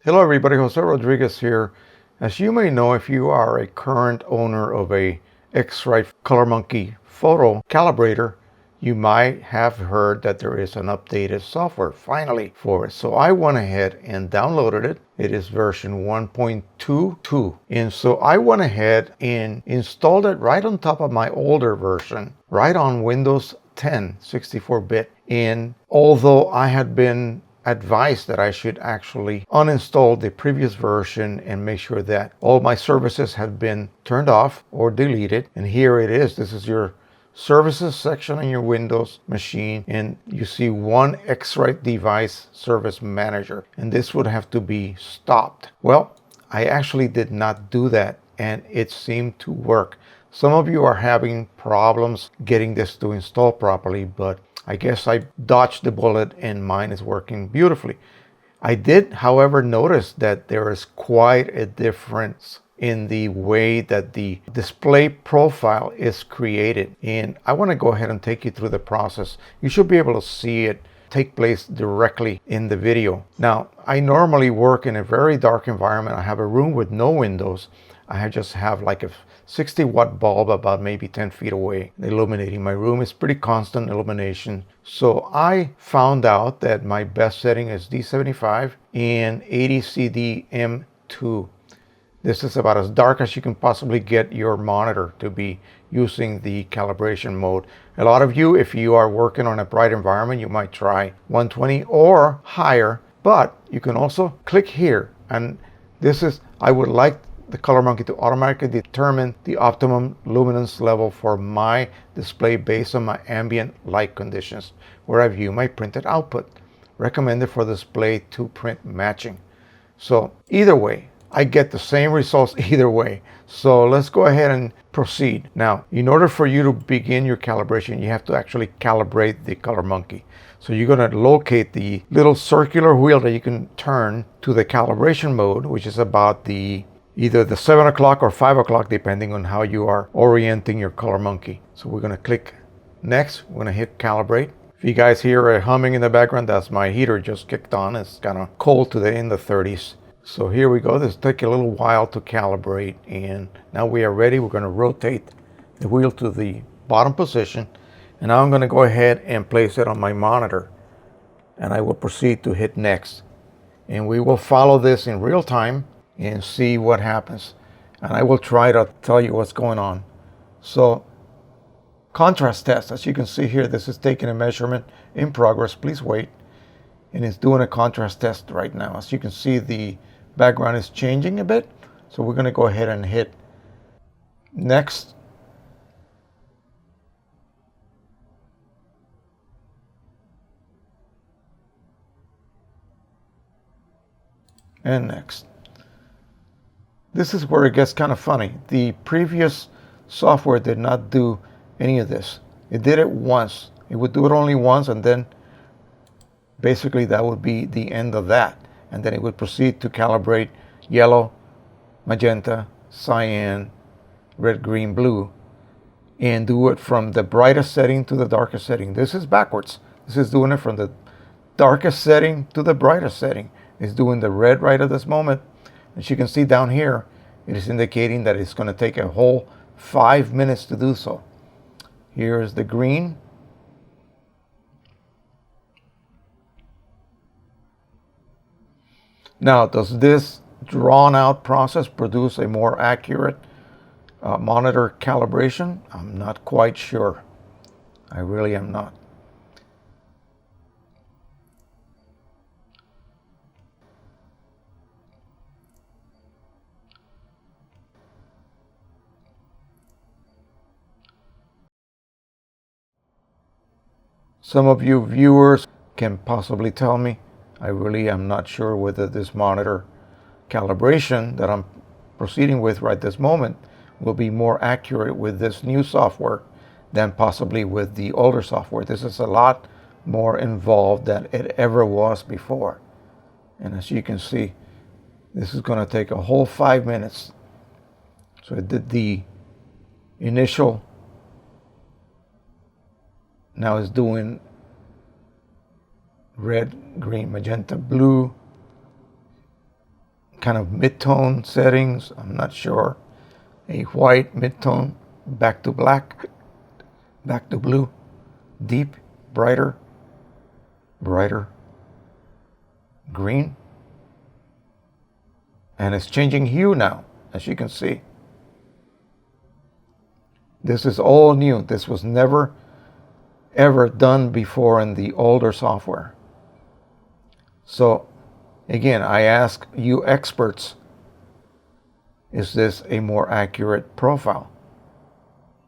Hello everybody, Jose Rodriguez here. As you may know, if you are a current owner of a X-Rite ColorMonkey photo calibrator, you might have heard that there is an updated software finally for it. So I went ahead and downloaded it. It is version 1.22. And so I went ahead and installed it right on top of my older version, right on Windows 10 64-bit. And although I had been advised that I should actually uninstall the previous version and make sure that all my services have been turned off or deleted. And here it is. This is your services section on your Windows machine, and you see one X-Rite device service manager, and this would have to be stopped. Well, I actually did not do that, and it seemed to work. Some of you are having problems getting this to install properly, but I guess I dodged the bullet and mine is working beautifully. I did, however, notice that there is quite a difference in the way that the display profile is created. And I want to go ahead and take you through the process. You should be able to see it take place directly in the video. Now, I normally work in a very dark environment. I have a room with no windows. I just have like a 60-watt bulb about maybe 10 feet away illuminating my room. It's pretty constant illumination. So I found out that my best setting is D75 and 80 CDM2. This is about as dark as you can possibly get your monitor to be using the calibration mode. A lot of you, if you are working on a bright environment, you might try 120 or higher, but you can also click here. And this is, I would like the ColorMonkey to automatically determine the optimum luminance level for my display based on my ambient light conditions, where I view my printed output, recommended for display to print matching. So either way, I get the same results either way. So let's go ahead and proceed. Now, in order for you to begin your calibration, you have to actually calibrate the ColorMonkey. So you're going to locate the little circular wheel that you can turn to the calibration mode, which is about either the 7 o'clock or 5 o'clock, depending on how you are orienting your ColorMonkey. So we're going to click next. We're going to hit calibrate. If you guys hear a humming in the background, that's my heater just kicked on. It's kind of cold today in the 30s. So here we go. This take a little while to calibrate, and now we are ready. We're going to rotate the wheel to the bottom position, and now I'm going to go ahead and place it on my monitor, and I will proceed to hit next. And we will follow this in real time and see what happens, and I will try to tell you what's going on. So contrast test, as you can see here, this is taking a measurement in progress. Please wait. And it's doing a contrast test right now. As you can see, the background is changing a bit. So we're going to go ahead and hit next. And next. This is where it gets kind of funny. The previous software did not do any of this. It did it once. It would do it only once, and then basically that would be the end of that. And then it would proceed to calibrate yellow, magenta, cyan, red, green, blue, and do it from the brightest setting to the darkest setting. This is backwards. This is doing it from the darkest setting to the brightest setting. It's doing the red right at this moment. As you can see down here, it is indicating that it's going to take a whole 5 minutes to do so. Here is the green. Now, does this drawn out process produce a more accurate monitor calibration? I'm not quite sure. I really am not. Some of you viewers can possibly tell me. I really am not sure whether this monitor calibration that I'm proceeding with right this moment will be more accurate with this new software than possibly with the older software. This is a lot more involved than it ever was before. And as you can see, this is going to take a whole 5 minutes. So it did the initial, now it's doing red, green, magenta, blue, kind of mid-tone settings. I'm not sure. A white mid-tone, back to black, back to blue, deep, brighter, brighter, green. And it's changing hue now, as you can see. This is all new. This was never ever done before in the older software. So again, I ask you experts, is this a more accurate profile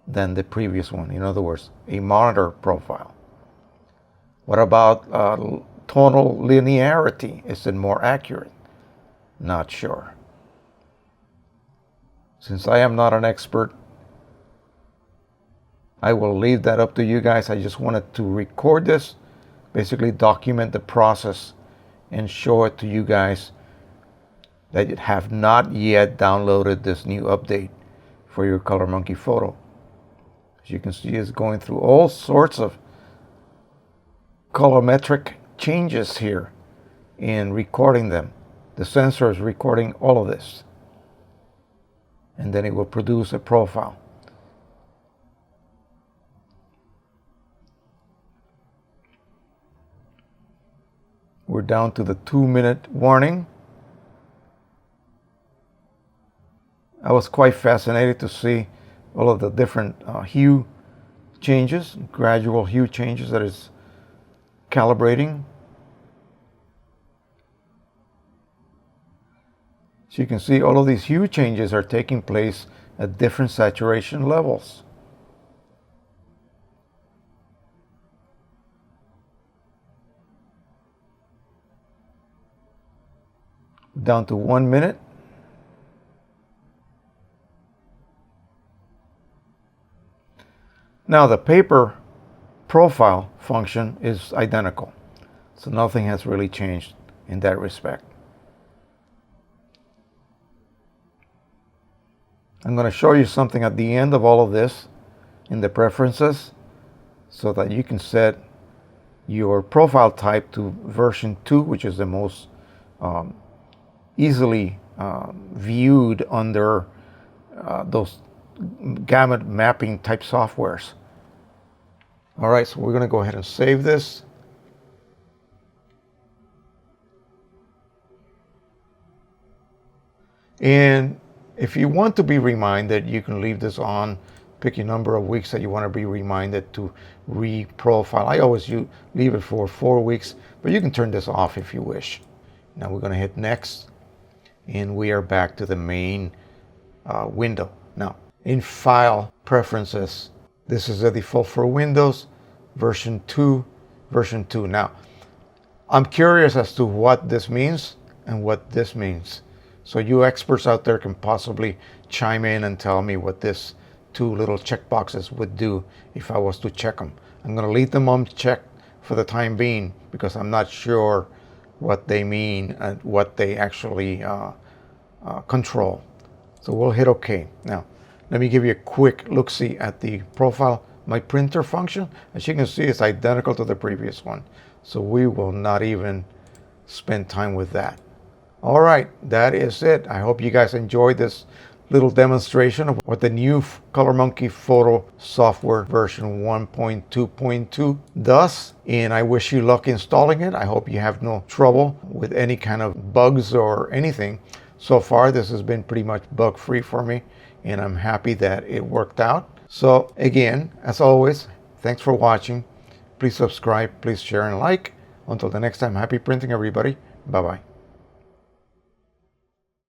than the previous one? In other words, a monitor profile. What about tonal linearity? Is it more accurate? Not sure. Since I am not an expert, I will leave that up to you guys. I just wanted to record this, basically document the process and show it to you guys that you have not yet downloaded this new update for your ColorMonkey photo. As you can see, it's going through all sorts of colorimetric changes here in recording them. The sensor is recording all of this, and then it will produce a profile. We're down to the 2-minute warning. I was quite fascinated to see all of the different hue changes, gradual hue changes that is calibrating. So you can see all of these hue changes are taking place at different saturation levels. Down to 1 minute. Now the paper profile function is identical, so nothing has really changed in that respect. I'm going to show you something at the end of all of this in the preferences so that you can set your profile type to version 2, which is the most easily viewed under those gamut mapping type softwares. All right, so we're going to go ahead and save this. And if you want to be reminded, you can leave this on, pick a number of weeks that you want to be reminded to re-profile. I always leave it for 4 weeks, but you can turn this off if you wish. Now we're going to hit next, and we are back to the main window. Now, in File Preferences, this is the default for Windows, version 2, version 2. Now, I'm curious as to what this means and what this means. So you experts out there can possibly chime in and tell me what this 2 little checkboxes would do if I was to check them. I'm going to leave them unchecked for the time being because I'm not sure what they mean and what they actually control. So we'll hit OK. Now, let me give you a quick look-see at the profile. My printer function, as you can see, is identical to the previous one. So we will not even spend time with that. All right, that is it. I hope you guys enjoyed this little demonstration of what the new ColorMonkey photo software version 1.2.2 does. And I wish you luck installing it. I hope you have no trouble with any kind of bugs or anything. So far, this has been pretty much bug-free for me, and I'm happy that it worked out. So again, as always, thanks for watching. Please subscribe, please share and like. Until the next time, happy printing, everybody. Bye-bye.